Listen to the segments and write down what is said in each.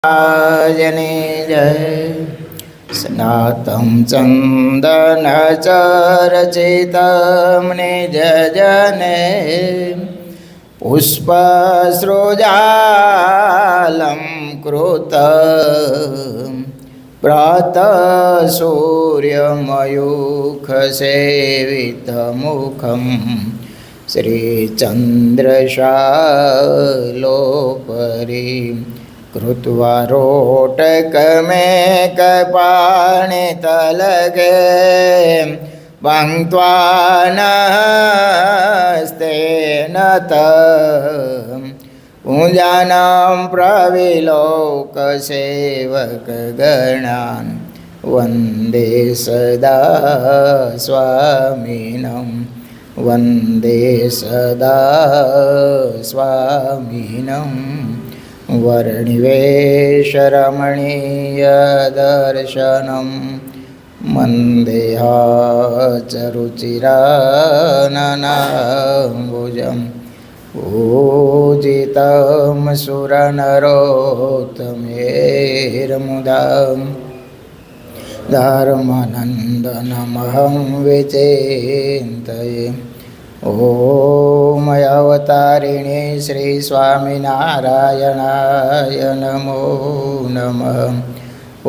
जने जय स्नातं चन्दन चरचितं निज जने पुष्पसृजालं कृत प्रातः सूर्यमयूखसेवितमुखं श्रीचन्द्रशालोपरि कृत्वा रोटकमेकपाणितलगे भङ्क्त्वा नस्तेन पूजानां प्रविलोकसेवकगणान् वन्दे सदा स्वामिनं वन्दे सदा स्वामिनं वर्णिवेशरमणीयदर्शनं मन्देहाचरुचिराननाम्बुजं पूजितं सुरनरोत्तमेर्मुदा धर्मनन्दनमहं विचिन्तये। ॐ अवतारिणे श्री स्वामिनारायणाय नमो नमः।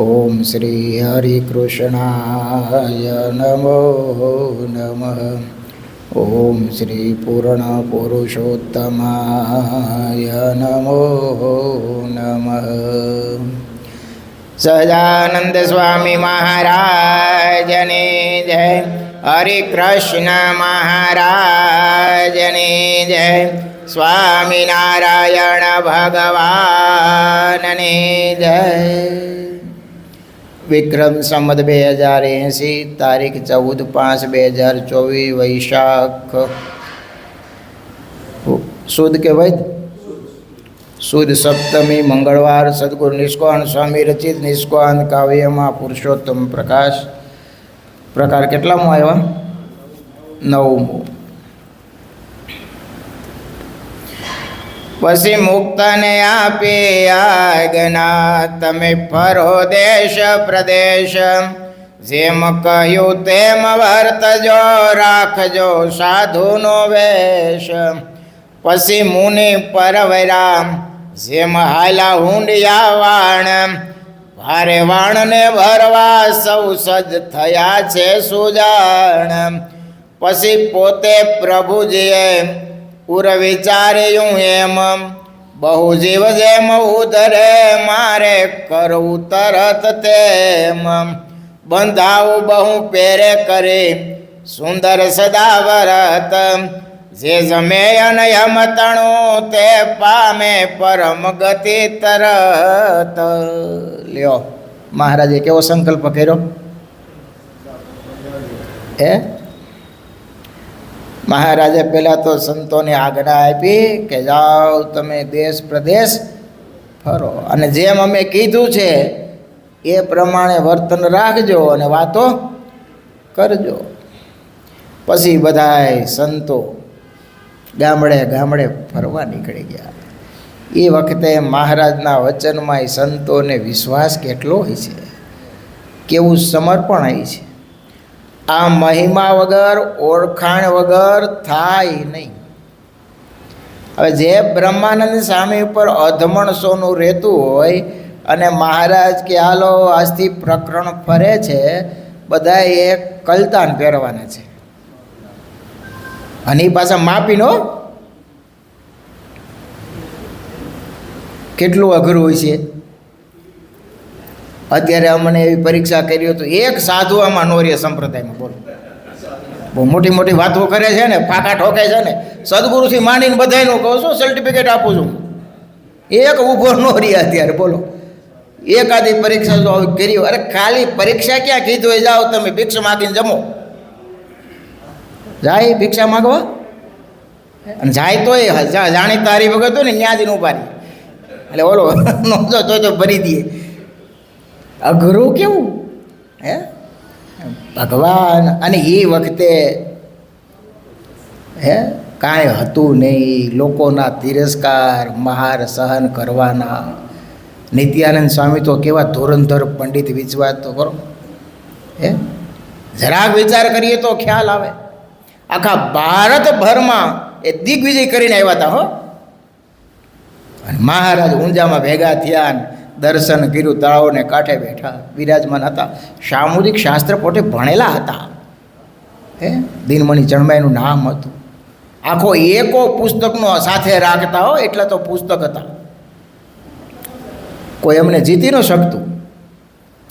ॐ श्री हरिकृष्णाय नमो नमः। ॐ श्री पूर्णपुरुषोत्तमाय नमो नमः। सदानंद स्वामी महाराज ने जय। हरे कृष्ण महाराज ने जय। स्वामीनारायण भगवान ने जय। विक्रम संवत 2080 तारीख 14/5/2024 वैशाख सुद के वैद सुद सप्तमी मंगलवार सद्गुरु निष्कान स्वामी रचित निष्कान काव्य में पुरुषोत्तम प्रकाश प्रकार केटलामो आव्या 9मो। पछी मुक्तने आपी आज्ञा तमे फरो देश प्रदेश जेम कह्युं तेम वर्तजो राखजो साधुनो वेश। पछी मुनि परवरा जेम हाला हुंडिया वाण भारे वाण ने भरवा सौ सज थया छे सुजाण। पछी पोते प्रभुजीए उर विचार्યું एम बहु जीव जेम उधरे मारे करવું तरत तेम। बंधाऊ बहु पेरे करे सुंदर सदावरत जे जमे अनयम तणु ते पामे परम गति तरत। ल्यो महाराजे केवो संकल्प कर्यो ए महाराजे पहला तो संतों ने आज्ञा आपी के जाओ तमे देश प्रदेश फरो अने जेम अमे कीधुं छे ए प्रमाणे वर्तन राखजो अने वातो करजो। पछी बधाय संतो गामड़े गामड़े फरवा निकળી ગયા। એ વખતે મહારાજના વચનમાં એ સંતોને વિશ્વાસ કેટલો હોય છે, કેવું સમર્પણ હોય છે। આ મહિમા વગર ઓળખાણ વગર થાય નહીં। હવે જે બ્રહ્માનંદ સ્વામી ઉપર અધમણસોનું રહેતું હોય અને મહારાજ કે હાલો આજથી પ્રકરણ ફરે છે, બધાએ એક કલતાન પહેરવાના છે અને એ પાછા માપીનો કેટલું અઘરું હોય છે। અત્યારે અમને એવી પરીક્ષા કરી તો એક સાધુ આમાં નોરીય સંપ્રદાયમાં બોલો બહુ મોટી મોટી વાતો કરે છે ને, ફાંકા ઠોકે છે ને, સદગુરુથી માંડીને બધાયનું કહું છું સર્ટિફિકેટ આપું છું, એક ઊભો નોરી અત્યારે બોલો। એકાદી પરીક્ષા જો કરી, અરે ખાલી પરીક્ષા ક્યાં કીધું હોય જાઓ તમે ભિક્ષા માગીને જમો, જાય ભિક્ષા માગવા અને જાય તો એ જાણી તારી વગર તો ને ન્યા જ ઉભા રહી એટલે ઓલો નોંધો તો ભરી દઈએ। અઘરું કેવું હે ભગવાન। અને એ વખતે હે કાંઈ હતું નહીં, લોકોના તિરસ્કાર મહાર સહન કરવાના, નિત્યાનંદ સ્વામી તો કેવા ધોરણધર પંડિત વિચવાત તો કરો હે, જરાક વિચાર કરીએ તો ખ્યાલ આવે. આખા ભારતભરમાં એ દિગ્વિજય કરીને આવ્યા હતા હો. અને મહારાજ ઊંઝામાં ભેગા થયા, દર્શન કર્યું, તળાવને કાંઠે બેઠા વિરાજમાન હતા. સામુદ્રિક શાસ્ત્ર પોતે ભણેલા હતા હે, દિનમણી ચણમાઈનું નામ હતું. આખો એકો પુસ્તકનો સાથે રાખતા હો, એટલા તો પુસ્તક હતા. કોઈ એમને જીતી ન શકતું.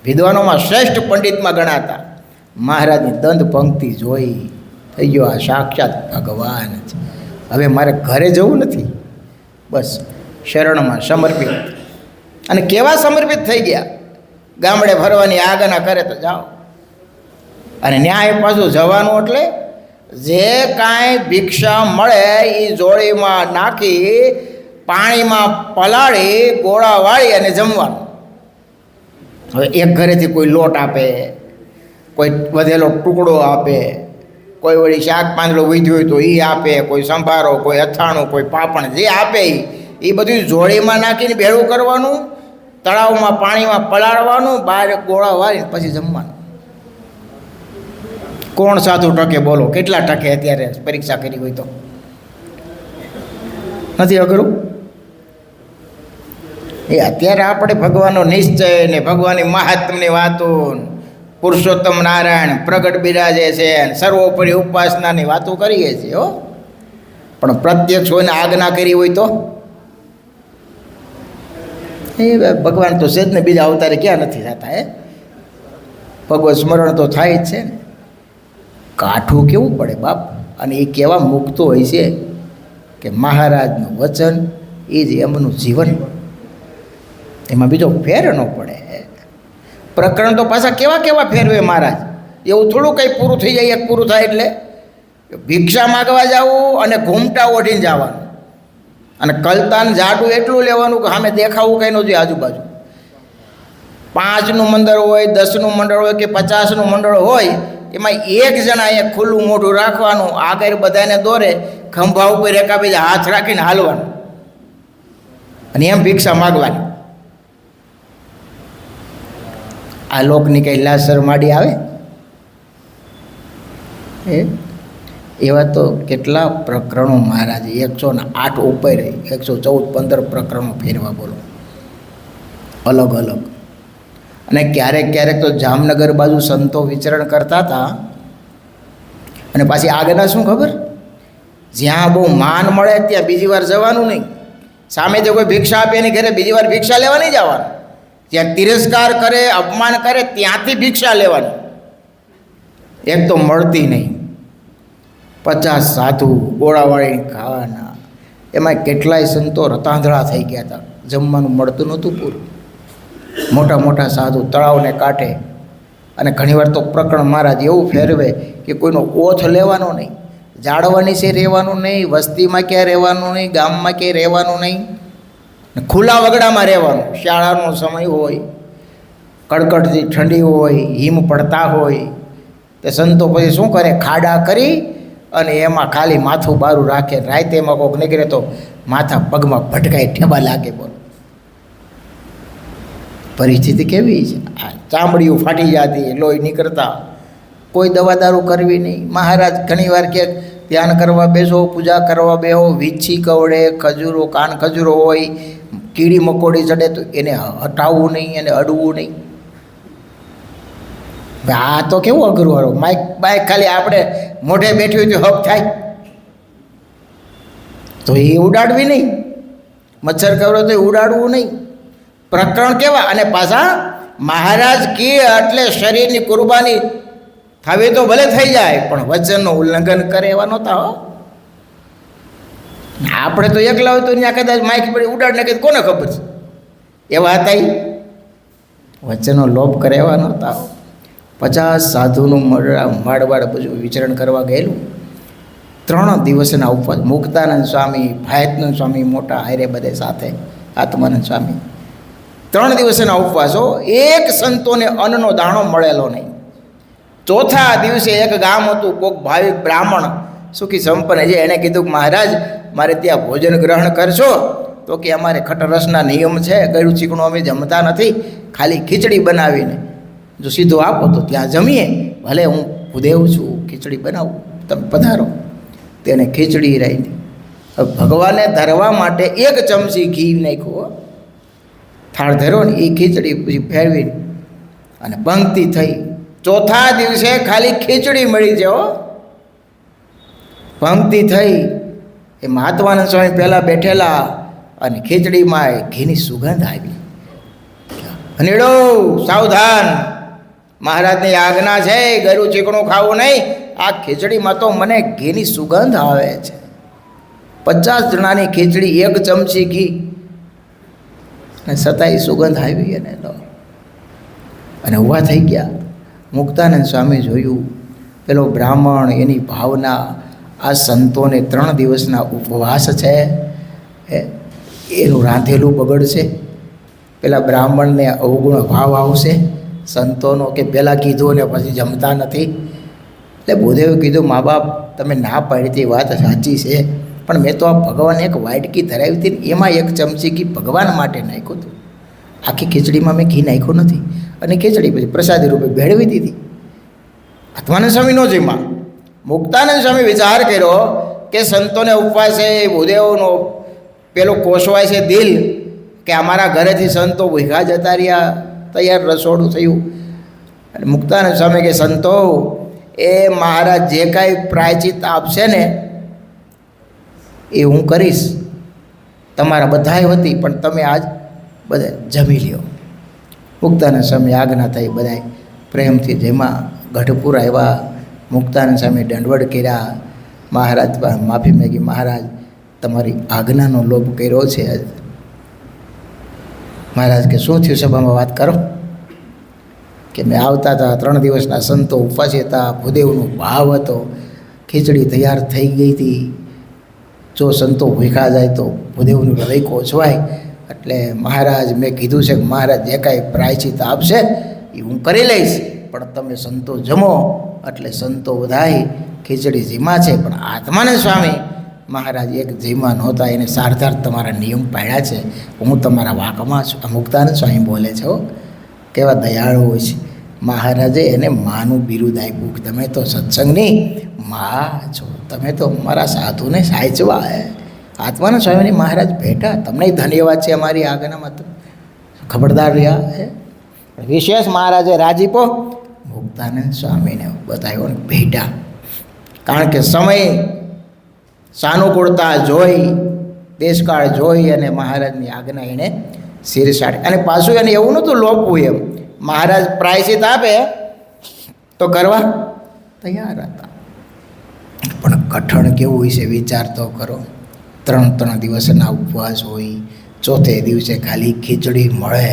વિદ્વાનોમાં શ્રેષ્ઠ પંડિતમાં ગણાતા. મહારાજની દંત પંક્તિ જોઈ થઈ ગયો આ સાક્ષાત ભગવાન છે. હવે મારે ઘરે જવું નથી, બસ શરણમાં સમર્પિત. અને કેવા સમર્પિત થઈ ગયા, ગામડે ફરવાની આજ્ઞા કરે તો જાઓ. અને ન્યાય પાછું જવાનું એટલે જે કાંઈ ભિક્ષા મળે એ જોડીમાં નાખી પાણીમાં પલાળી ગોળા વાળી અને જમવાનું. હવે એક ઘરેથી કોઈ લોટ આપે, કોઈ વધેલો ટુકડો આપે, કોઈ વળી શાક પાંદડો વીધ્યું હોય તો એ આપે, કોઈ સંભારો, કોઈ અથાણું, કોઈ પાપણ, જે આપે એ બધું જોડીમાં નાખીને ભેળું કરવાનું, તળાવમાં પાણીમાં પલાળવાનું, બહાર ગોળા વાળીને પછી જમવાનું. કોણ સાધુ ટકે બોલો? કેટલા ટકે અત્યારે પરીક્ષા કરી હોય તો? નથી અઘરું એ. અત્યારે આપણે ભગવાનનો નિશ્ચય ને ભગવાનની મહાત્મની વાતો, પુરુષોત્તમ નારાયણ પ્રગટ બિરાજે છે, સર્વોપરી ઉપાસનાની વાતો કરીએ છીએ હો. પણ પ્રત્યક્ષ હોઈને આજ્ઞા કરી હોય તો એ ભગવાન તો સેજ ને બીજા અવતારે ક્યાં નથી થતા હે. ભગવત સ્મરણ તો થાય જ છે ને. કાઠું કેવું પડે બાપ. અને એ કેવા મુક્તો હોય છે કે મહારાજનું વચન એ જ એમનું જીવન, એમાં બીજો ફેર ન પડે. પ્રકરણ તો પાછા કેવા કેવા ફેરવે મહારાજ. એવું થોડું કંઈ પૂરું થઈ જાય, એક પૂરું થાય એટલે ભિક્ષા માગવા જવું અને ઘૂમટા ઓઢીને જવાનું, અને કલતાન જાડું એટલું લેવાનું કે સામે દેખાવું કંઈ ન જોઈએ આજુબાજુ. 5નું મંડળ હોય, 10નું મંડળ હોય કે 50નું મંડળ હોય, એમાં એક જણા અહીંયા ખુલ્લું મોઢું રાખવાનું, આગળ બધાને દોરે, ખંભા ઉપર એકાબીજા હાથ રાખીને હાલવાનું, અને એમ ભિક્ષા માગવાની. આ લોકની કંઈ લાજ શરમાડી આવે? એવા તો કેટલા પ્રકરણો મહારાજ 108 ઉપર 114-15 પ્રકરણો ફેરવા બોલો, અલગ અલગ. અને ક્યારેક ક્યારેક તો જામનગર બાજુ સંતો વિચરણ કરતા હતા. અને પાછી આગળના શું ખબર, જ્યાં બહુ માન મળે ત્યાં બીજી વાર જવાનું નહીં. સામે જો કોઈ ભિક્ષા આપે એની ઘરે બીજી વાર ભિક્ષા લેવા નહીં જવાનું. જ્યાં તિરસ્કાર કરે, અપમાન કરે, ત્યાંથી ભિક્ષા લેવાની. એક તો મળતી નહીં, 50 સાધુ ગોળાવાળીને ખાવાના. એમાં કેટલાય સંતો રતાંધળા થઈ ગયા હતા, જમવાનું મળતું નહોતું પૂરું. મોટા મોટા સાધુ તળાવને કાંઠે. અને ઘણીવાર તો પ્રકરણ મહારાજ એવું ફેરવે કે કોઈનો ઓથ લેવાનો નહીં, જાળવાની છે રહેવાનું નહીં, વસ્તીમાં ક્યાંય રહેવાનું નહીં, ગામમાં ક્યાંય રહેવાનું નહીં, ખુલ્લા વગડામાં રહેવાનું. શાળાનો સમય હોય, કડકડતી ઠંડી હોય, હિમ પડતા હોય, તે સંતો પછી શું કરે, ખાડા કરી અને એમાં ખાલી માથું બારું રાખે. રાતે એમાં કોઈક નીકળે તો માથા પગમાં ભટકાઈ ઠેબા લાગે. બોલો પરિસ્થિતિ કેવી છે. આ ચામડીઓ ફાટી જતી, લોહી નીકળતા, કોઈ દવા દારૂ કરવી નહીં. મહારાજ ઘણીવાર કે ધ્યાન કરવા બેસો, પૂજા કરવા બેહો, વીછી કવડે, ખજૂરો, કાન ખજૂરો હોય, કીડી મકોડી ચડે તો એને હટાવવું નહીં, એને અડવું નહીં. આ તો કેવું અઘરું હારો. બાઈક ખાલી આપણે મોઢે બેઠી હોય તો હક થાય તો એ ઉડાડવી નહીં, મચ્છર કવડો તો ઉડાડવું નહીં. પ્રકરણ કેવા. અને પાછા મહારાજ કે એટલે શરીરની કુરબાની થવી તો ભલે થઈ જાય, પણ વચનનું ઉલ્લંઘન કરે એવા નહોતા હો. આપણે તો એકલા હોય તો ત્યાં કદાચ માઇક પડી ઉડાડ નાખે કોને ખબર છે, એવા હતા. વચનનો લોભ કરે એવા નહોતા. 50 સાધુનું માળવાડ બધું વિચરણ કરવા ગયેલું. 3 દિવસના ઉપવાસ. મુક્તાનંદ સ્વામી, ભાયતનંદ સ્વામી મોટા હારે બધે સાથે, આત્માનંદ સ્વામી. 3 દિવસના ઉપવાસો. એક સંતોને અન્નનો દાણો મળેલો નહીં. ચોથા દિવસે એક ગામ હતું, કોઈક ભાવિક બ્રાહ્મણ સુખી સંપન્ન છે, એણે કીધું કે મહારાજ મારે ત્યાં ભોજન ગ્રહણ કરશો? તો કે અમારે ખટરસના નિયમ છે, ગળ્યું ચીકણું અમે જમતા નથી, ખાલી ખીચડી બનાવીને જો સીધું આપો તો ત્યાં જમીએ, ભલે હું ભૂદેવ છું, ખીચડી બનાવું, તમે પધારો. તેને ખીચડી રહી. ભગવાને ધરવા માટે 1 ચમચી ઘી નાખ્યું, થાળ ધર્યો ને એ ખીચડી પછી ફેરવીને અને પંક્તિ થઈ. ચોથા દિવસે ખાલી ખીચડી મળી છે. પંક્તિ થઈ. એ મહાત્માનંદ સ્વામી પહેલાં બેઠેલા અને ખીચડીમાં ઘીની સુગંધ આવી. અનેડો સાવધાન, મહારાજની આજ્ઞા છે, ગળ્યું ચીકણું ખાવું નહીં. આ ખીચડીમાં તો મને ઘીની સુગંધ આવે છે. 50 જણાની ખીચડી, 1 ચમચી ઘી, અને છતાંય સુગંધ આવી. અને લો અને ઊભા થઈ ગયા. મુક્તાનંદ સ્વામી જોયું, પેલો બ્રાહ્મણ, એની ભાવના, આ સંતોને 3 દિવસના ઉપવાસ છે, એનું રાંધેલું બગડશે, પેલા બ્રાહ્મણને અવગુણ ભાવ આવશે સંતોનો, કે પહેલાં કીધું ને પછી જમતા નથી. એટલે ભૂદેવે કીધું, મા બાપ તમે ના પાડી હતી, વાત સાચી છે, પણ મેં તો આ ભગવાન એક વાટકી ધરાવી હતી ને એમાં 1 ચમચી ઘી ભગવાન માટે નાખ્યું હતું. આખી ખીચડીમાં મેં ઘી નાખ્યું નથી. અને ખીચડી પછી પ્રસાદી રૂપે ભેળવી દીધી. આત્માનંદ સ્વામીનો જેમાં મુક્તાનંદ સ્વામી વિચાર કર્યો કે સંતોને ઉપવાસ છે, ભૂદેવનો પેલો કોસવાય છે દિલ, કે અમારા ઘરેથી સંતો ભૂખા જતા રહ્યા, તૈયાર રસોડું થયું. અને મુક્તાનંદ સ્વામી કે સંતો, એ મહારાજ જે કાંઈ પ્રાયચિત આપશે ને એ હું કરીશ. તમારા બધાય હતી, પણ તમે આજ બધા જમી લ્યો. મુક્તાનંદ સ્વામી આજ્ઞા થઈ. બધાય પ્રેમથી જેમાં ગઢપુર આવ્યા. મુક્તાનંદ સ્વામી દંડવડ કર્યા, મહારાજ માફી માગી, મહારાજ તમારી આજ્ઞાનો લોભ કર્યો છે. મહારાજ કે શું થયું, સભામાં વાત કરો. કે મેં આવતા હતા, 3 દિવસના સંતો ઉપવાસી હતા, ભૂદેવનો ભાવ હતો, ખીચડી તૈયાર થઈ ગઈ હતી. જો સંતો ભૂખા જાય તો ભૂદેવનું હૃદય કોચવાય. એટલે મહારાજ મેં કીધું છે કે મહારાજ જે કાંઈ પ્રાયચિત આપશે એ હું કરી લઈશ, પણ તમે સંતો જમો. એટલે સંતો બધાય ખીચડી જીમા છે, પણ આત્માનંદ સ્વામી મહારાજ એક જીમા નહોતા, એને સારધાર તમારા નિયમ પાડ્યા છે, હું તમારા વાંકમાં છું. આ મુક્તાનંદ સ્વામી બોલે છે. કેવા દયાળુ હોય છે. મહારાજે એને માનું બિરુદ આપ્યું કે તમે તો સત્સંગની માં છો, તમે તો મારા સાધુને સાચવા. આત્માનંદ સ્વામીની મહારાજ ભેટા, તમને ધન્યવાદ છે અમારી આજ્ઞામાં, તો ખબરદાર રહ્યા. વિશેષ મહારાજે રાજીપો મુક્તાનંદ સ્વામીને બતાવ્યો ને ભેટા. કારણ કે સમય સાનુકૂળતા જોઈ, દેશકાળ જોઈ અને મહારાજની આજ્ઞા એણે શિરસાડી. અને પાછું એને એવું નહોતું લોપવું, એમ મહારાજ પ્રાયશ્ચિત આપે તો કરવા તૈયાર હતા. પણ કઠણ કેવું હોય છે વિચાર તો કરો. 3 દિવસના ઉપવાસ હોય, ચોથે દિવસે ખાલી ખીચડી મળે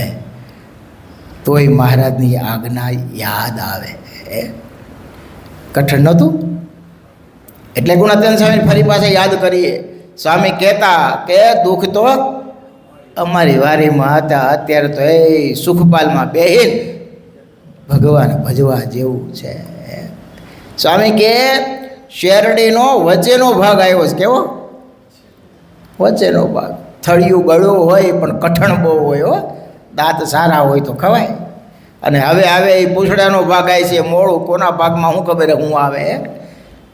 તોય મહારાજની આજ્ઞા યાદ આવે. કઠણ નહોતું. એટલે ગુણાતીતાનંદ સ્વામી ફરી પાછા યાદ કરીએ. સ્વામી કહેતા કે દુઃખ તો અમારી વારીમાં હતા, અત્યારે તો એ સુખપાલમાં બેહીને ભગવાન ભજવા જેવું છે. સ્વામી કે શેરડીનો વચ્ચેનો ભાગ આવ્યો છે. કેવો વચ્ચેનો ભાગ? થળિયું ગળ્યું હોય પણ કઠણ બહુ હોય. દાંત સારા હોય તો ખવાય. અને હવે એ પૂંછડાનો ભાગ આવે છે, મોડું કોના ભાગમાં શું ખબર હું આવે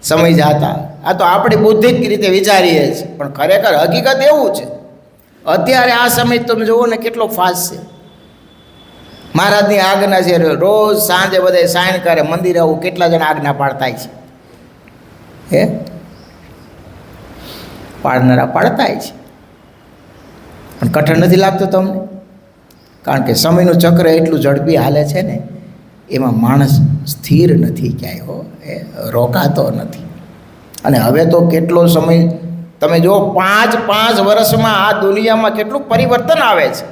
સમય જાતા. આ તો આપણી બુદ્ધિક રીતે વિચારીએ છીએ, પણ ખરેખર હકીકત એવું છે. અત્યારે આ સમય તમે જુઓ ને કેટલો ફાસ્ટ છે. મહારાજની આજ્ઞા છે, રોજ સાંજે બધા સાઈન કરે મંદિરે. આવું કેટલા જણા આજ્ઞા પાડતા છે, પાડનારા પાડતા છે, પણ કઠણ નથી લાગતું તમને? કારણ કે સમયનું ચક્ર એટલું ઝડપી હાલે છે ને, એમાં માણસ સ્થિર નથી ક્યાંય, રોકાતો નથી. અને હવે તો કેટલો સમય તમે જો 5 વર્ષમાં આ દુનિયામાં કેટલું પરિવર્તન આવે છે.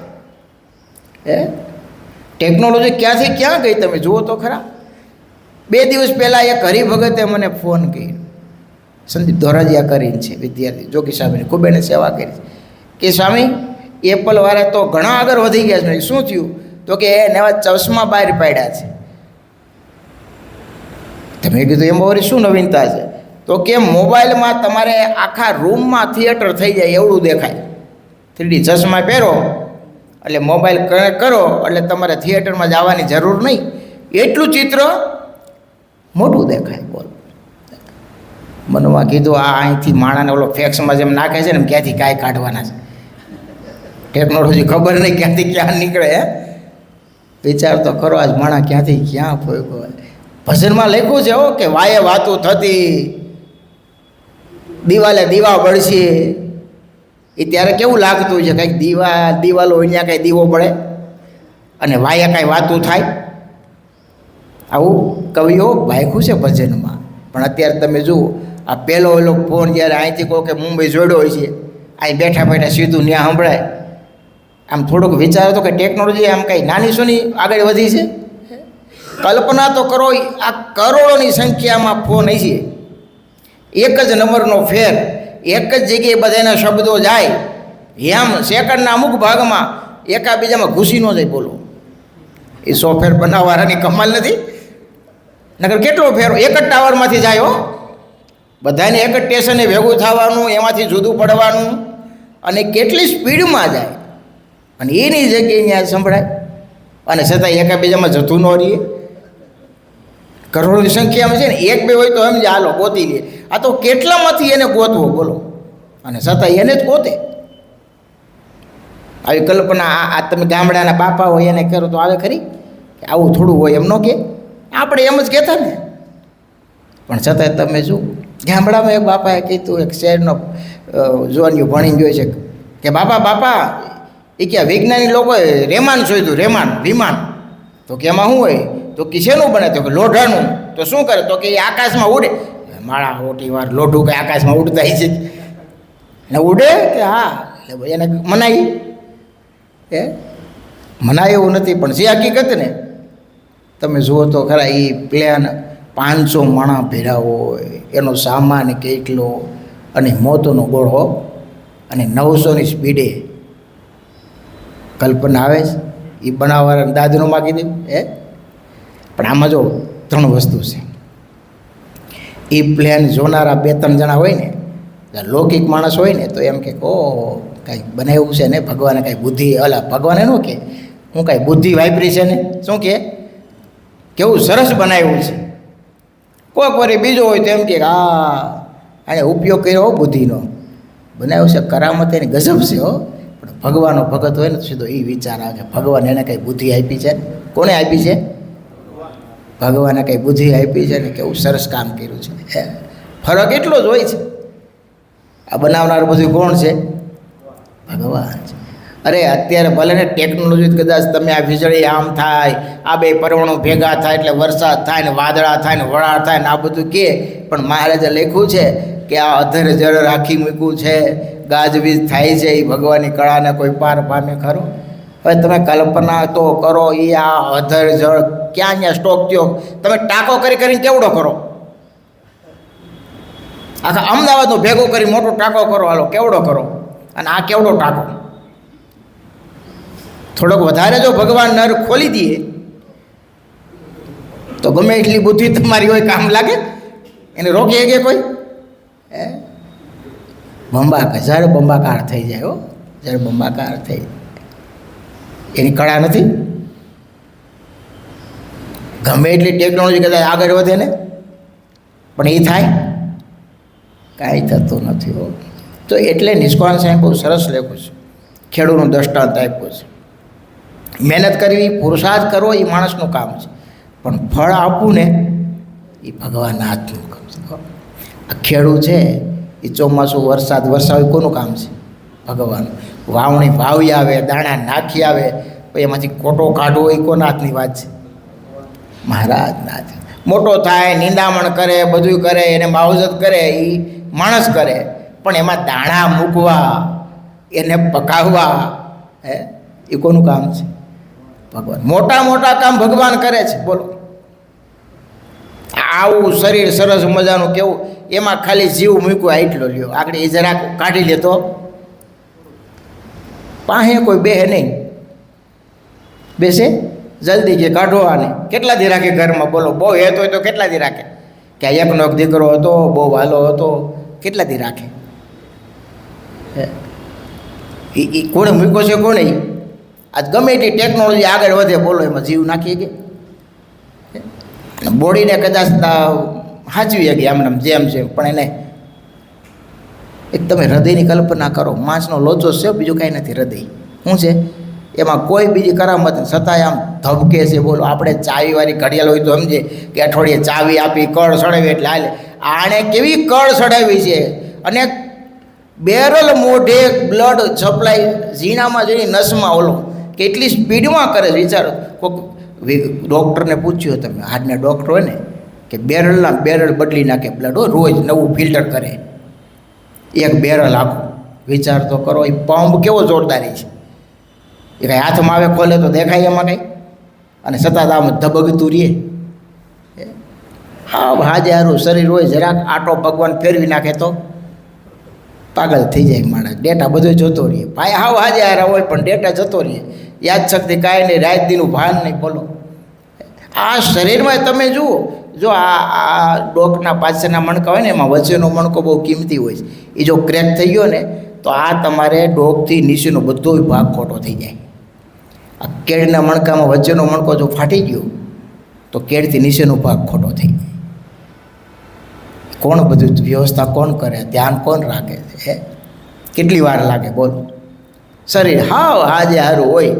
ટેકનોલોજી ક્યાંથી ક્યાં ગઈ તમે જુઓ તો ખરા. 2 દિવસ પહેલાં એક હરિભગતે મને ફોન કર્યો, સંદીપ ધોરાજીયા કરીને છે, વિદ્યાર્થી, જોગી સ્વામીની ખૂબ એને સેવા કરી, કે સ્વામી એપલવાળા તો ઘણા આગળ વધી ગયા છે. શું થયું? તો કે એ નવા ચશ્મા બહાર પાડ્યા છે. તમે કીધું એમાં વળી શું નવીનતા છે? તો કે મોબાઈલમાં તમારે આખા રૂમમાં થિયેટર થઈ જાય એવડું દેખાય. 3D ચશ્મા પહેરો એટલે મોબાઈલ કનેક્ટ કરો એટલે તમારે થિયેટરમાં જવાની જરૂર નહીં, એટલું ચિત્ર મોટું દેખાય. બોલ, મનમાં કીધું આ અહીંથી માણાને ઓલો ફેક્સમાં જેમ નાખે છે ને એમ ક્યાંથી કાંઈ કાઢવાના છે, ટેકનોલોજી ખબર નહીં ક્યાંથી ક્યાં નીકળે. વિચાર તો કરો, આજ માણા ક્યાંથી ક્યાં ફોગ્યો. ભજનમાં લખ્યું છે કે વાયે વાતું થતી, દિવાલે દીવા બળશે. એ ત્યારે કેવું લાગતું છે, કંઈક દિવાલો હોય ત્યાં કાંઈ દીવો પડે અને વાયા કાંઈ વાતું થાય. આવું કવિઓ ભાખ્યું છે ભજનમાં. પણ અત્યારે તમે જુઓ, આ પહેલો ઓલો ફોન જ્યારે અહીંથી કહો કે મુંબઈ જોડ્યો હોય છે, અહીં બેઠા બેઠા સીધું ત્યાં સંભળાય. આમ થોડુંક વિચારો તો કે ટેકનોલોજી આમ કંઈ નાની સોની આગળ વધી છે. કલ્પના તો કરો, આ કરોડોની સંખ્યામાં ફોન હશે, એક જ નંબરનો ફેર, એક જ જગ્યાએ બધાના શબ્દો જાય, એમ સેકન્ડના અમુક ભાગમાં એકાબીજામાં ઘૂસી ન જાય. બોલો, એ સોફ્ટવેર બનાવવાળાની કમાલ નથી. નકર કેટલો ફેરો એક જ ટાવરમાંથી જાય હો, બધાને એક જ સ્ટેશને ભેગું થવાનું, એમાંથી જુદું પડવાનું, અને કેટલી સ્પીડમાં જાય, અને એની જગ્યાએ ત્યાં સંભળાય, અને છતાં એકાબીજામાં જતું ન રહીએ. કરોડોની સંખ્યામાં છે ને, એક બે હોય તો એમ જ હાલો ગોતી લે. આ તો કેટલામાંથી એને ગોતવો બોલો, અને છતાં એને જ ગોતે. આવી કલ્પના આ તમે ગામડાના બાપા હોય એને કરો તો આવે ખરી કે આવું થોડું હોય? એમ ન કે, આપણે એમ જ કહેતા ને. પણ છતાં તમે શું, ગામડામાં એક બાપાએ કીધું, એક શહેરનો જોવાનું ભણી ગયો છે કે બાપા એ કે વિજ્ઞાની લોકોએ રેમાન શોધ્યું, રેમાન વિમાન. તો કે એમાં શું હોય? તો કે શેનું બને? તો કે લોઢાનું. તો શું કરે? તો કે એ આકાશમાં ઉડે. માળા મોટી વાર લોઢું કંઈ આકાશમાં ઉડતા છે ને ઉડે કે? હા, એને મનાઈ મનાય એવું નથી, પણ જે હકીકત ને તમે જુઓ તો ખરા, એ પ્લેન 500 માણા ભેરા હોય, એનો સામાન કેટલો, અને મોતોનો ગોળો, અને 900ની સ્પીડે. કલ્પના આવે છે એ બનાવવાના દાદનું માગી દે. પણ આમાં જો 3 વસ્તુ છે. એ પ્લેન જોનારા 2-3 જણા હોય ને, લૌકિક માણસ હોય ને, તો એમ કે ઓહ કાંઈક બનાવ્યું છે ને ભગવાને, કાંઈ બુદ્ધિ, અલા ભગવાને ન કે હું કાંઈ બુદ્ધિ વાપરી છે ને, શું કે કેવું સરસ બનાવ્યું છે. કોઈક વાર બીજો હોય તો એમ કે હા આને ઉપયોગ કર્યો બુદ્ધિનો, બનાવ્યું છે, કરામત એની ગજબ છે હો. પણ ભગવાનનો ભગત હોય ને તો સીધો એ વિચાર આવે કે ભગવાન એને કંઈ બુદ્ધિ આપી છે. કોને આપી છે? ભગવાને કંઈ બુદ્ધિ આપી છે ને, કેવું સરસ કામ કર્યું છે. ફરક એટલો જ હોય છે. આ બનાવનાર બધું કોણ છે? ભગવાન છે. અરે અત્યારે ભલે ને ટેકનોલોજી કદાચ તમે આ વીજળી આમ થાય, આ બે પરમાણુ ભેગા થાય એટલે વરસાદ થાય ને, વાદળા થાય ને, વરાળ થાય ને, આ બધું કહે, પણ મહારાજે લખ્યું છે કે આ અધર જળ રાખી મૂક્યું છે, ગાજવીજ થાય છે. એ ભગવાનની કળાને કોઈ પાર પામે ખરો? હવે તમે કલ્પના તો કરો, એ આ અધર જળ ક્યાં ક્યાં સ્ટોક થયો. તમે ટાંકો કરીને કેવડો કરો? આખા અમદાવાદનો ભેગો કરી મોટો ટાંકો કરો, હાલો કેવડો કરો? અને આ કેવડો ટાંકો? થોડોક વધારે જો ભગવાન નર ખોલી દઈએ તો ગમે એટલી બુદ્ધિ તમારી હોય, કામ લાગે? એને રોકી શકે કોઈ? જ્યારે બંબાકાર થઈ જાય હો, જ્યારે બંબાકાર થઈ એની કળા નથી. ગમે એટલી ટેકનોલોજી કદાચ આગળ વધે ને, પણ એ થાય કાંઈ થતું નથી હો. તો એટલે નિષ્કાળ સાહેબ બહુ સરસ લખ્યું છે, ખેડૂતનું દ્રષ્ટાંત આપ્યું છે. મહેનત કરવી, પુરુષાર્થ કરવો એ માણસનું કામ છે, પણ ફળ આપવું ને એ ભગવાનના હાથનું કામ છે. આ ખેડૂત છે એ ચોમાસું વરસાદ વરસાવે કોનું કામ છે? ભગવાન. વાવણી વાવી આવે, દાણા નાખી આવે, પછી એમાંથી કોટો કાઢવો એ કોના હાથની વાત છે? મહારાજના હાથ. મોટો થાય, નિંદામણ કરે, બધું કરે, એને માવજત કરે એ માણસ કરે, પણ એમાં દાણા મૂકવા, એને પકાવવા એ કોનું કામ છે? ભગવાન. મોટા મોટા કામ ભગવાન કરે છે. બોલો, આવું શરીર સરસ મજાનું કેવું, એમાં ખાલી જીવ મૂક્યો એટલો લ્યો, આગળ એ જરાક કાઢી લે તો પાસે કોઈ બેહે નહીં. બેસે જલ્દી કે કાઢો આને. કેટલા દી રાખે ઘરમાં? બોલો, બહુ હેત હોય તો કેટલા દી રાખે? કે એકનો એક દીકરો હતો, બહુ વાલો હતો, કેટલા દી રાખે? એ કોણે મૂક્યો છે કોણે? આજ ગમે એટલી ટેકનોલોજી આગળ વધે, બોલો એમાં જીવ નાખીએ કે બોડીને કદાચ સાચવી ગઈ આમને જેમ છે, પણ એને એક તમે હૃદયની કલ્પના કરો, માંસનો લોચો છે, બીજું કાંઈ નથી. હૃદય શું છે? એમાં કોઈ બીજી કરામત નથી, છતાંય આમ ધબકે છે. બોલો, આપણે ચાવીવાળી ઘડિયાળ હોય તો સમજે કે અઠવાડિયે ચાવી આપી કળ સડાવી એટલે હાલે. આણે કેવી કળ સડાવી છે, અને બેરલ મોઢે બ્લડ સપ્લાય ઝીણામાં ઝીણી નસમાં ઓલો કેટલી સ્પીડમાં કરે છે. વિચારો, કોઈક ડૉક્ટરને પૂછ્યું, તમે હાર્ટના ડૉક્ટર હોય ને, કે બેરલ બદલી નાખે બ્લડ, રોજ નવું ફિલ્ટર કરે, એક બેરલ આખું. વિચાર તો કરો, એ પંપ કેવો જોરદારી છે. એ કાંઈ હાથમાં આવે ખોલે તો દેખાય એમાં કંઈ, અને છતાં આમ ધબકતું રહીએ. હા, હાજે હારું શરીર હોય, જરાક આટો ભગવાન ફેરવી નાખે તો પાગલ થઈ જાય માણસ. ડેટા બધો જતો રહીએ. ભાઈ હાવ હાજે હારા હોય પણ ડેટા જતો રહીએ, યાદશક્તિ કાંઈ નહીં, રાત દીનું ભાન નહીં. બોલો, આ શરીરમાં તમે જુઓ, જો આ ડોકના પાછળના મણકા હોય ને, એમાં વચ્ચેનો મણકો બહુ કિંમતી હોય છે. એ જો ક્રેક થઈ ગયો ને તો આ તમારે ડોકથી નીચેનો બધો ભાગ ખોટો થઈ જાય. આ કેળના મણકામાં વચ્ચેનો મણકો જો ફાટી ગયો તો કેળથી નીચેનો ભાગ ખોટો થઈ જાય. કોણ બધું વ્યવસ્થા કોણ કરે? ધ્યાન કોણ રાખે છે? કેટલી વાર લાગે બોલો? શરીર હાવ હાજે હારું હોય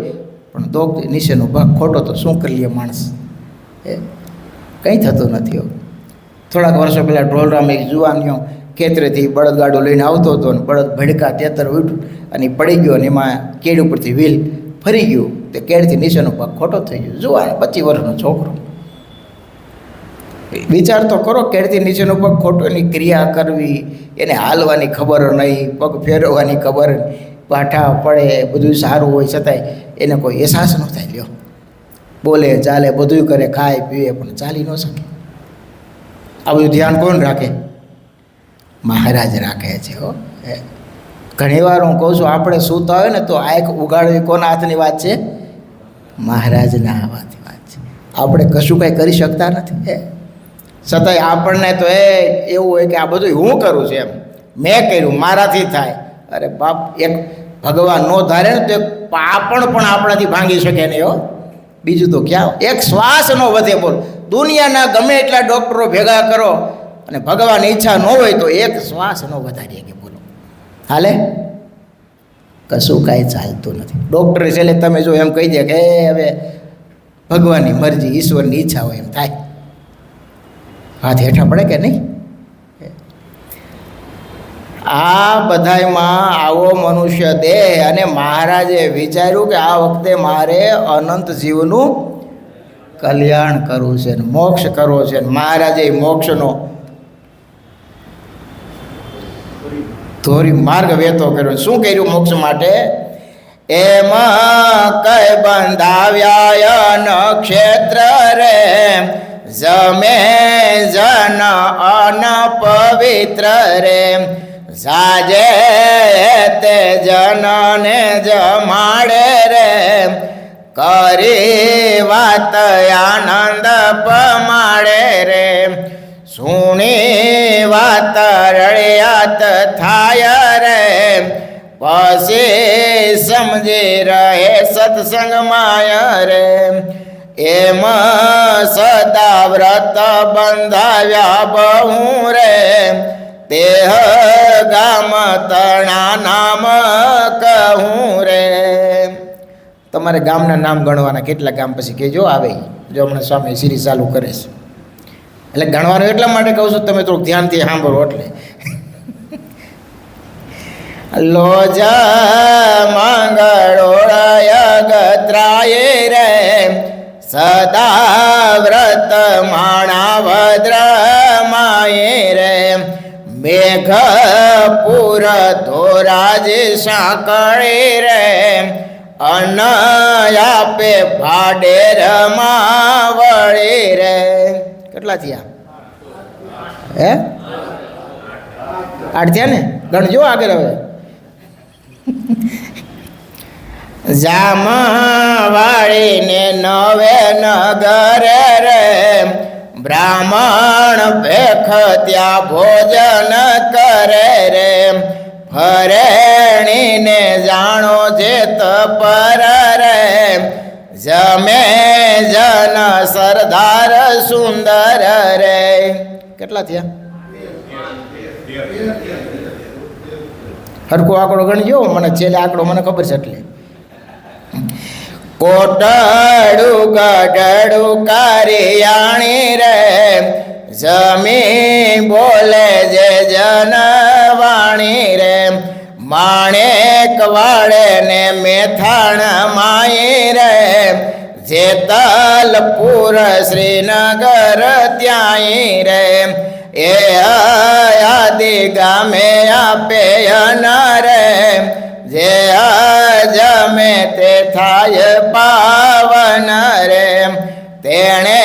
પણ ડોક નીચેનો ભાગ ખોટો તો શું કરી લે માણસ? કંઈ થતું નથી. થોડાક વર્ષો પહેલાં ઢોલરામાં એક જુવાનીઓ ખેતરેથી બળદગાડો લઈને આવતો હતો, અને બળદ ભડકા તેતર ઉઠ્યું અને પડી ગયો, અને એમાં કેળ ઉપરથી વ્હીલ ફરી ગયું, તે કેળથી નીચેનો ભાગ ખોટો થઈ ગયો. જુવાન 25 વર્ષનો છોકરો. વિચાર તો કરો, કેળથી નીચેનો પગ ખોટો, એની ક્રિયા કરવી, એને હાલવાની ખબર નહીં, પગ ફેરવવાની ખબર, પાઠા પડે, બધું સારું હોય છતાંય એને કોઈ અહેસાસ ન થાય. લ્યો, બોલે ચાલે બધું કરે, ખાય પીવે, પણ ચાલી ન શકે. આ બધું ધ્યાન કોણ રાખે? મહારાજ રાખે છે. હો, ઘણી વાર હું કહું છું, આપણે સૂતા હોય ને તો આંખ ઉગાડવી કોના હાથની વાત છે? મહારાજના હાથની વાત છે. આપણે કશું કાંઈ કરી શકતા નથી. છતાંય આપણને તો એવું હોય કે આ બધું હું કરું છું, એમ મેં કર્યું, મારાથી થાય. અરે બાપ, એક ભગવાન નો ધારે ને તો એક પાપણ પણ આપણાથી ભાંગી શકે નહીં. હો, બીજું તો ક્યાં? એક શ્વાસ નો વધે. બોલો, દુનિયાના ગમે એટલા ડૉક્ટરો ભેગા કરો અને ભગવાન ઈચ્છા ન હોય તો એક શ્વાસ ન વધારીએ કે બોલો હાલે? કશું કાંઈ ચાલતું નથી. ડૉક્ટરે છેલ્લે તમે જો એમ કહી દે કે હવે ભગવાનની મરજી, ઈશ્વરની ઈચ્છા હોય એમ થાય, હાથ હેઠા પડે કે નહીં? આ બધામાં આવો મનુષ્ય દેહ, અને મહારાજે વિચાર્યું કે આ વખતે મારે અનંત જીવનું કલ્યાણ કરવું છે, મોક્ષ કરવો છે. મહારાજે મોક્ષનો ધોરી માર્ગ વહેતો કર્યો. શું કર્યું મોક્ષ માટે? એમાં કઈ બંધાવ્યા નક્ષત્ર રે, જમે જન અન પવિત્ર રે, સાજે તે જનને જમાડે રે, કરી વાત આનંદ પમાડે રે, સુણી વાત રળિયાત થાય રે, પછી સમજી રહે સત્સંગમાય રે. એમાં સદા વ્રત બંધાવ્યા બહુ રે, તેહ ગામ તણા નામ કહું રે. તમારે ગામના નામ ગણવાના. કેટલા ગામ પછી કહેજો આવે. જો હમણાં સ્વામી શ્રી ચાલુ કરે છે, એટલે ગણવાનું એટલા માટે કહું છું, તમે થોડુંક ધ્યાનથી સાંભળો. એટલે લોજ મંગળોળય ગત્રાય રે, સદા વ્રત માણાવદ્ર માય રે, મેઘપુર ધોરાજ સાંકળી રે, અન આપે ભાડેર માવળી રે. કેટલા થયા? 8 થયા ને? ગણજો આગળ. હવે જામવાળીને 9 નગર રે, બ્રાહ્મણ ભેખ ત્યાં ભોજન કરે રે, ફરેણીને જાણો જેત પર રે જમે જન સરદાર સુંદર રે. કેટલા થયા? હરખો આંકડો ગણજો, મને છેલ્લે આંકડો મને ખબર છે એટલે. કોટડું ગઢડું કરિયાણી રે જમી બોલે જે જનવાણી રે માણેક વાળે ને મેથાણ માઈ રે જેતલપુર શ્રીનગર ત્યાંય રે એ આદિ ગામે આપે રે જે જમે તે થાય પાવન રે તેણે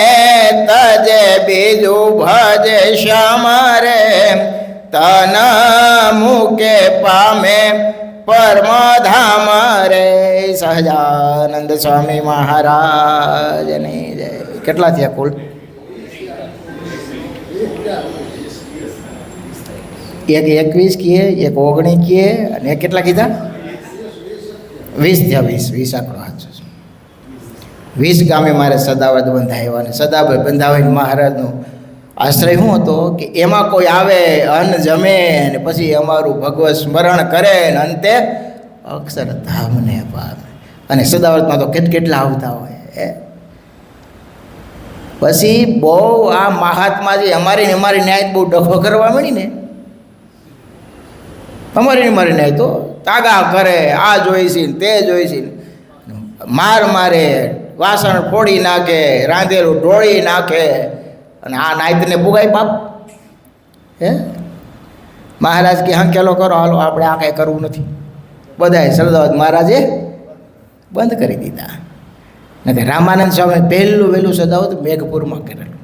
તજે બીજું ભજે શ્યામ રે તન મુકે પામે પરમધામ રે. સહજાનંદ સ્વામી મહારાજની જય. કેટલા થયા કુલ? એક 21 કીએ, એક 19 કીએ અને કેટલા કીધા? 20 થયા. 20 આંકડો સાચો છે. 20 ગામે મારે સદાવત બંધાવ્યા અને સદાવત બંધાવીને મહારાજનો આશ્રય શું હતો કે એમાં કોઈ આવે અન્ન જમે અને પછી અમારું ભગવત સ્મરણ કરે ને અંતે અક્ષરધામને પામે. અને સદાવતમાં તો કેટલા આવતા હોય. પછી બહુ આ મહાત્માજી અમારી ન્યાય બહુ ડખો કરવા મળી ને અમારી ન્યાય તો તાગા કરે, આ જોઈશી ને તે જોઈશી, માર મારે, વાસણ ફોડી નાખે, રાંધેલું ઢોળી નાખે અને આ નાયતને પુગાય બાપ. હે મહારાજ કે હંકેલો કરો, હાલો આપણે આ કાંઈ કરવું નથી. બધાએ સરદાર મહારાજે બંધ કરી દીધા. ને રામાનંદ સ્વામી વહેલું સદાવત મેઘપુરમાં કરેલું.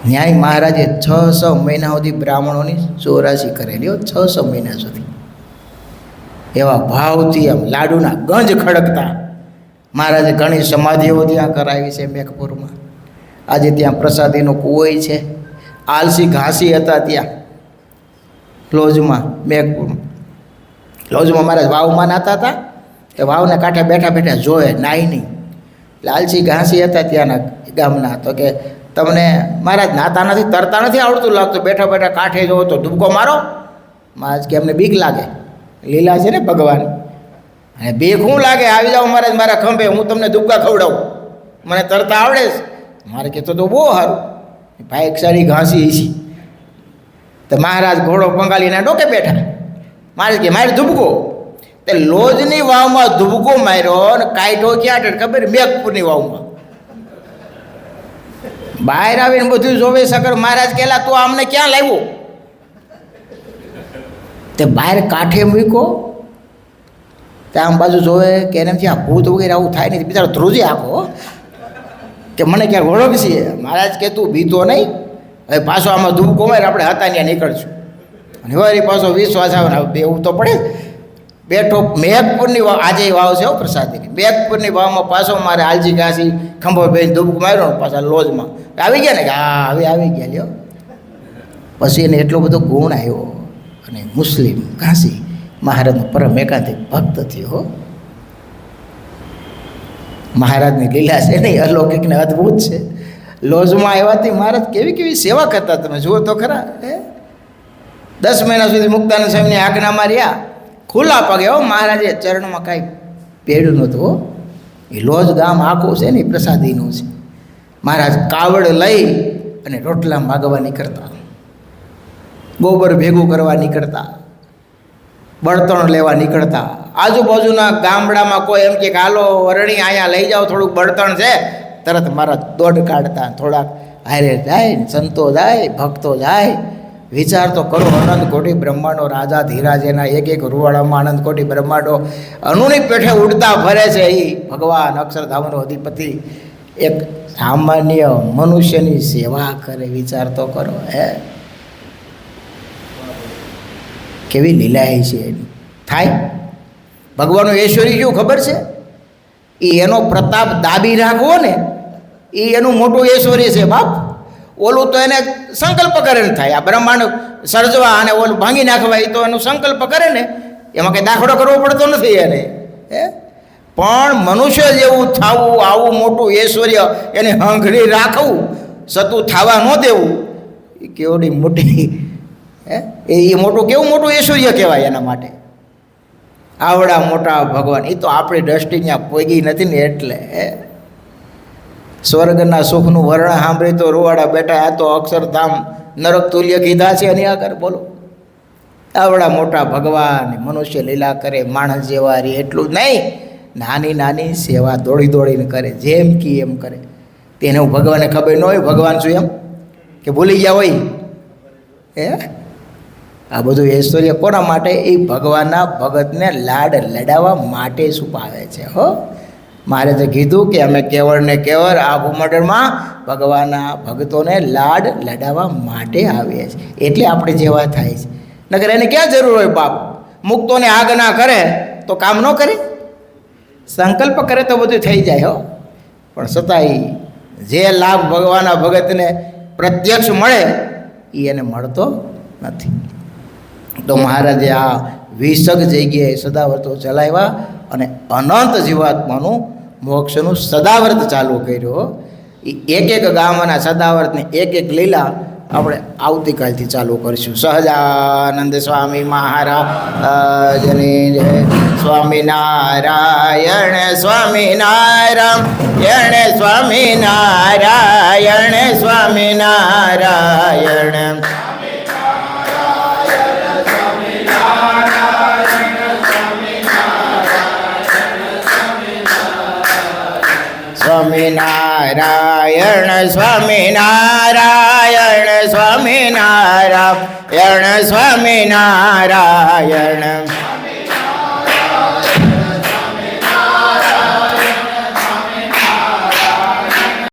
ન્યાય મહારાજે 600 મહિના સુધી બ્રાહ્મણોની 84 કરેલી. 600 મહિના સુધી એવા ભાવથી આમ લાડુના ગંજ ખડકતા. મહારાજે ઘણી સમાધિઓ ત્યાં કરાવી છે મેઘપુરમાં. આજે ત્યાં પ્રસાદીનો કૂવો છે. આલસી ઘાસી હતા ત્યાં લોજમાં, મેઘપુરમાં લોજમાં. મહારાજ વાવમાં નાતા હતા. એ વાવને કાંઠે બેઠા જોવે, નાઈ નહીં. એટલે આલસી ઘાસી હતા ત્યાંના ગામના. તો કે તમને મહારાજ નાતા નથી, તરતા નથી આવડતું લાગતું, બેઠા કાંઠે જોવો તો ડૂબકો મારો. મહારાજ કે અમને બીક લાગે, લીલા છે ને ભગવાન, અને બીક શું લાગે, આવી જાઓ મહારાજ મારા ખંભે, હું તમને ડૂબકા ખવડાવું, મને તરતા આવડે છે. મારે કહેતો તો બહુ સારું, ભાઈ એક સારી ઘાસી છે. તો મહારાજ ઘોડો પંગાલીના ડોકે બેઠા. મહારાજ કે મારે ધૂબકો. તે લોજની વાવમાં ધૂબકો માર્યો ને કાઢો ક્યાં ખબર? મેઘપુરની વાવમાં. બહાર આવીને બધું જોવે સકર. મહારાજ કહેલા તું અમને ક્યાં લાવ્યો? તે બહાર કાંઠે મૂક્યો. ત્યાં આમ બાજુ જોવે કે એને ત્યાં ભૂત વગેરે આવું થાય નહીં. બિચારો ધ્રુજી આપો કે મને ક્યાંક ઓળખશે. મહારાજ કે તું બીતો નહીં, હવે પાછો આમાં ધૂપકો મારે, આપણે હતા ત્યાં નીકળશું. અને વળી પાછો વિશ્વાસ આવે ને બેવું તો પડે. બેઠો મેઘપુરની વાવ, આજે વાવ છે પ્રસાદીની. મેઘપુરની વાવમાં પાછો મારે આલજી ઘાસી ખંભો બેન ધૂપકો માર્યો ને પાછા લોજમાં આવી ગયા ને કે હા હવે આવી ગયા લ્યો. પછી એને એટલો બધો ગુણ આવ્યો અને મુસ્લિમ ઘાસી મહારાજનો પરમ એકાંતિક ભક્ત થયો. મહારાજની લીલા છે નહીં, અલૌકિક ને અદ્ભુત છે. લોજમાં આવ્યાથી મહારાજ કેવી સેવા કરતા તમે જુઓ તો ખરા. 10 મહિના સુધી મુક્તાનંદ સ્વામીની આજ્ઞામાં રહ્યા, ખુલ્લા પગે. હો મહારાજે ચરણમાં કાંઈ પહેર્યું નહોતું. એ લોજ ગામ આખું છે ને એ પ્રસાદીનું છે. મહારાજ કાવડ લઈ અને રોટલા માગવા નીકળતા, ગોબર ભેગું કરવા નીકળતા, બળતણ લેવા નીકળતા. આજુબાજુના ગામડામાં કોઈ એમ કે હાલો વરણી અહીંયા લઈ જાઓ, થોડુંક બળતણ છે, તરત મારા દોડ કાઢતા. થોડાક હારે જાય, સંતો જાય, ભક્તો જાય. વિચાર તો કરો, અનંત કોટી બ્રહ્માંડો રાજા ધીરાજેના એક રૂવાડામાં અનંત કોટી બ્રહ્માંડો અનુની પેઠે ઉડતા ફરે છે. એ ભગવાન અક્ષરધામનો અધિપતિ એક સામાન્ય મનુષ્યની સેવા કરે. વિચાર તો કરો. કેવી લીલા છે એની થાય. ભગવાનનું ઐશ્વર્ય કેવું ખબર છે? એ એનો પ્રતાપ દાબી રાખવો ને એ એનું મોટું ઐશ્વર્ય છે બાપ. ઓલું તો એને સંકલ્પ કરે ને થાય. આ બ્રહ્માંડ સર્જવા અને ઓલું ભાંગી નાખવા એ તો એનો સંકલ્પ કરે ને, એમાં કંઈ દાખલો કરવો પડતો નથી એને. પણ મનુષ્ય જેવું થવું, આવું મોટું ઐશ્વર્ય એને હંઘરી રાખવું, સતું થવા ન દેવું, એ કેવડી મોટી એ મોટું કેવું મોટું ઐશ્વર્ય કહેવાય એના માટે. આવડા મોટા ભગવાન, એ તો આપણી દ્રષ્ટિ ત્યાં પોગી નથી ને એટલે. સ્વર્ગના સુખનું વર્ણન સાંભળી તો રૂવાડા બેટા, આ તો અક્ષરધામ નરક તુલ્ય કીધા છે એની આગળ. બોલો, આવડા મોટા ભગવાન મનુષ્ય લીલા કરે, માણસ જેવા રે એટલું જ નહીં, નાની નાની સેવા દોડી દોડીને કરે, જેમ કી એમ કરે. તેને ભગવાનને ખબર ન હોય ભગવાન શું એમ કે ભૂલી ગયા હોય. આ બધું ઐશ્વર્ય કોના માટે? એ ભગવાનના ભગતને લાડ લડાવવા માટે છુપાવે છે. હો, મારે તો કીધું કે અમે કેવળ ને કેવળ આ ભૂમંડળમાં ભગવાનના ભક્તોને લાડ લડાવવા માટે આવીએ છીએ, એટલે આપણે જેવા થાય છે. નકર એને ક્યાં જરૂર હોય બાપ? મુક્તોને આજ્ઞા કરે તો કામ ન કરે, સંકલ્પ કરે તો બધું થઈ જાય. હો, પણ છતાંય જે લાભ ભગવાનના ભગતને પ્રત્યક્ષ મળે એ એને મળતો નથી. તો મહારાજે આ 20 જગ્યાએ સદાવ્રતો ચલાવ્યા અને અનંત જીવાત્માનું મોક્ષનું સદાવ્રત ચાલુ કર્યું. એ એક એક ગામના સદાવ્રતની એક એક લીલા આપણે આવતીકાલથી ચાલુ કરીશું. સહજાનંદ સ્વામી મહારાજની જય. સ્વામિનારાયણ સ્વામિનારાયણ સ્વામિનારાયણ સ્વામિનારાયણ. સ્વામિનારાયણ સ્વામિનારાયણ સ્વામિનારાયણ સ્વામિનારાયણ.